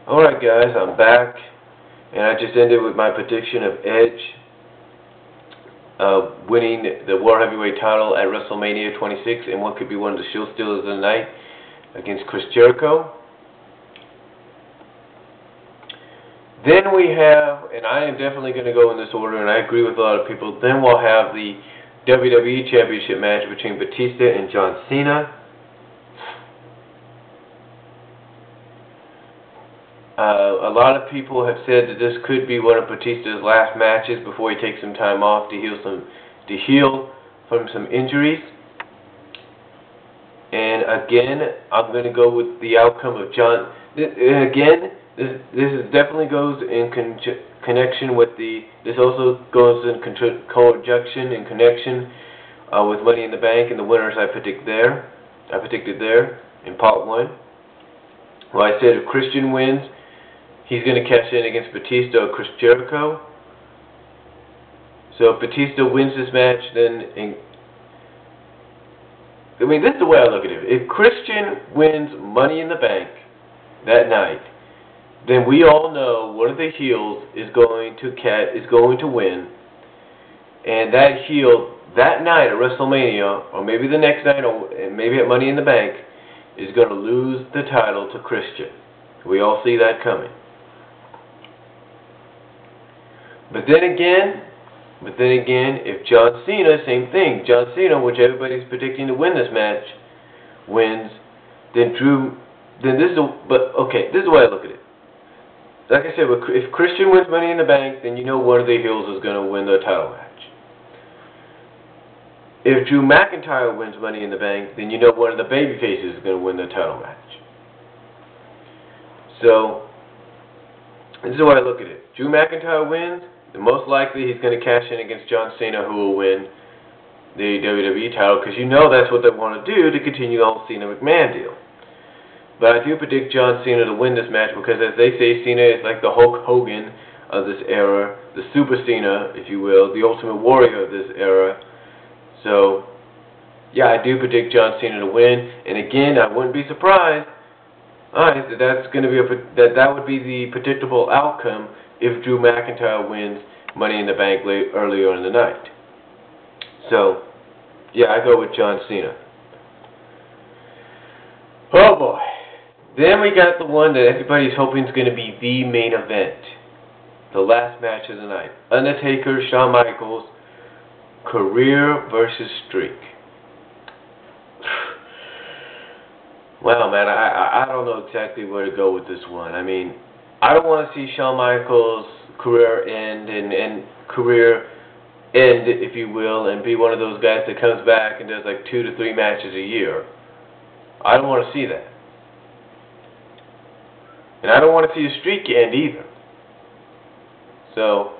Alright guys, I'm back, and I just ended with my prediction of Edge winning the World Heavyweight title at Wrestlemania 26 and what could be one of the show stealers of the night against Chris Jericho. Then we have, and I am definitely going to go in this order, and I agree with a lot of people, then we'll have the WWE Championship match between Batista and John Cena. A lot of people have said that this could be one of Batista's last matches before he takes some time off to heal from some injuries. And again, I'm going to go with the outcome of John. And again, this definitely goes in connection with the. This also goes in conjunction and connection with Money in the Bank and the winners I predicted there in part 1. Well, I said if Christian wins, he's going to cash in against Batista or Chris Jericho. So if Batista wins this match, then this is the way I look at it. If Christian wins Money in the Bank that night, then we all know one of the heels is going to win, and that heel that night at WrestleMania, or maybe the next night, or maybe at Money in the Bank, is going to lose the title to Christian. We all see that coming. But then again, if John Cena, same thing, John Cena, which everybody's predicting to win this match, wins, then this is the way I look at it. Like I said, if Christian wins Money in the Bank, then you know one of the heels is going to win the title match. If Drew McIntyre wins Money in the Bank, then you know one of the babyfaces is going to win the title match. So, this is the way I look at it. Drew McIntyre wins, then most likely he's going to cash in against John Cena, who will win the WWE title, because you know that's what they want to do to continue the whole Cena McMahon deal. But I do predict John Cena to win this match because, as they say, Cena is like the Hulk Hogan of this era, the Super Cena, if you will, the Ultimate Warrior of this era. So, yeah, I do predict John Cena to win. And again, I wouldn't be surprised. Alright, that would be the predictable outcome if Drew McIntyre wins Money in the Bank earlier in the night. So, yeah, I go with John Cena. Oh boy. Then we got the one that everybody's hoping is going to be the main event. The last match of the night. Undertaker, Shawn Michaels, career versus streak. Wow, man, I don't know exactly where to go with this one. I mean, I don't want to see Shawn Michaels' career end and career end, if you will, and be one of those guys that comes back and does like 2 to 3 matches a year. I don't want to see that. And I don't want to see a streak end either. So,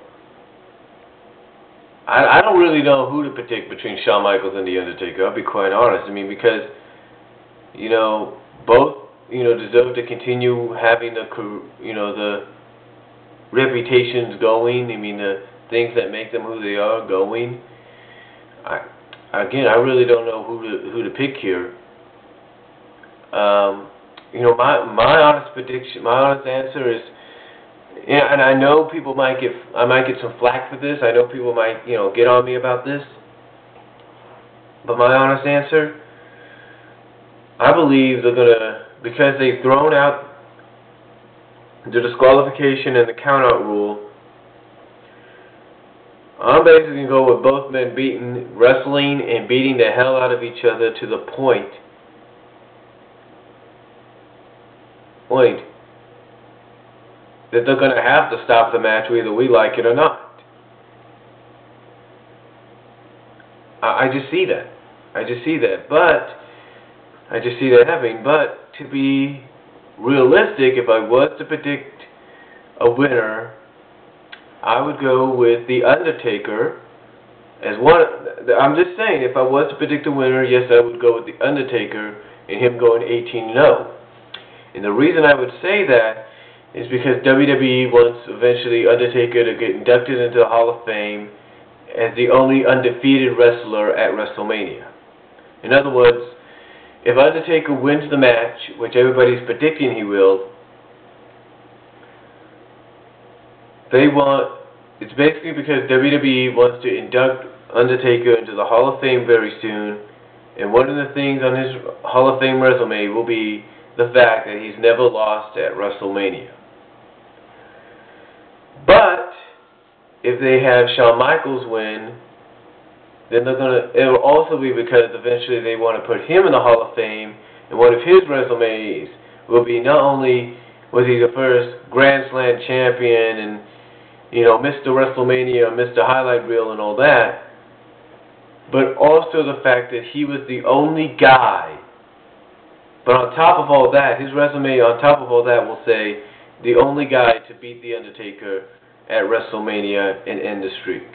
I don't really know who to predict between Shawn Michaels and The Undertaker. I'll be quite honest. I mean, because, both, deserve to continue having the reputations going. I mean, the things that make them who they are going. I really don't know who to pick here. My honest prediction, my honest answer is, and I know I might get some flack for this. I know people might, get on me about this. But my honest answer, I believe they're gonna, because they've thrown out the disqualification and the count-out rule. I'm basically gonna go with both men wrestling and beating the hell out of each other to the point that they're going to have to stop the match whether we like it or not. I just see that. But I just see that happening. But to be realistic, if I was to predict a winner, I would go with The Undertaker as one. I'm just saying, if I was to predict a winner, yes, I would go with The Undertaker and him going 18-0. And the reason I would say that is because WWE wants eventually Undertaker to get inducted into the Hall of Fame as the only undefeated wrestler at WrestleMania. In other words, if Undertaker wins the match, which everybody's predicting he will, It's basically because WWE wants to induct Undertaker into the Hall of Fame very soon, and one of the things on his Hall of Fame resume will be the fact that he's never lost at WrestleMania. But if they have Shawn Michaels win, then it will also be because eventually they want to put him in the Hall of Fame, and one of his resumes will be not only was he the first Grand Slam champion and, you know, Mr. WrestleMania, Mr. Highlight Reel and all that, but also the fact that he was the only guy. But on top of all that, his resume on top of all that will say the only guy to beat The Undertaker at WrestleMania and end the streak.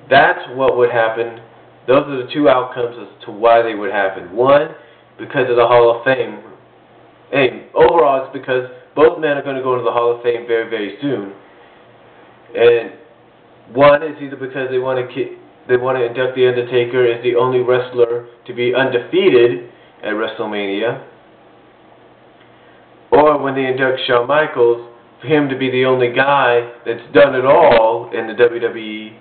That's what would happen. Those are the two outcomes as to why they would happen. One, because of the Hall of Fame. Hey, overall, it's because both men are going to go to the Hall of Fame very, very soon. And one is either because they want to induct The Undertaker as the only wrestler to be undefeated at WrestleMania, or when they induct Shawn Michaels, for him to be the only guy that's done it all in the WWE,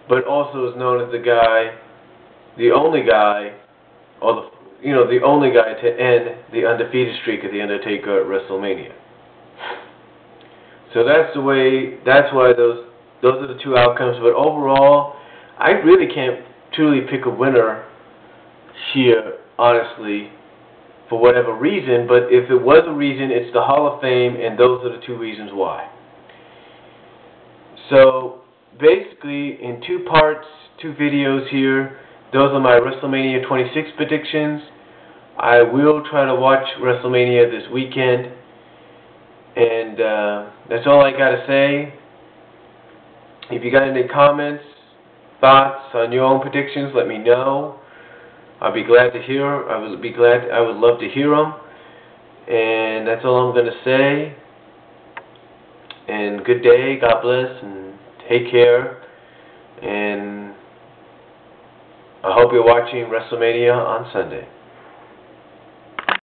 but also is known as the only guy, or the only guy to end the undefeated streak of The Undertaker at WrestleMania. So that's why those are the two outcomes. But overall, I really can't truly pick a winner here, honestly, for whatever reason. But if it was a reason, it's the Hall of Fame, and those are the two reasons why. So basically, in two parts, two videos here, those are my WrestleMania 26 predictions. I will try to watch WrestleMania this weekend. And that's all I got to say. If you got any comments, thoughts on your own predictions, let me know. I'll be glad to hear. I would love to hear them. And that's all I'm going to say. And good day, God bless, and take care. And I hope you're watching WrestleMania on Sunday.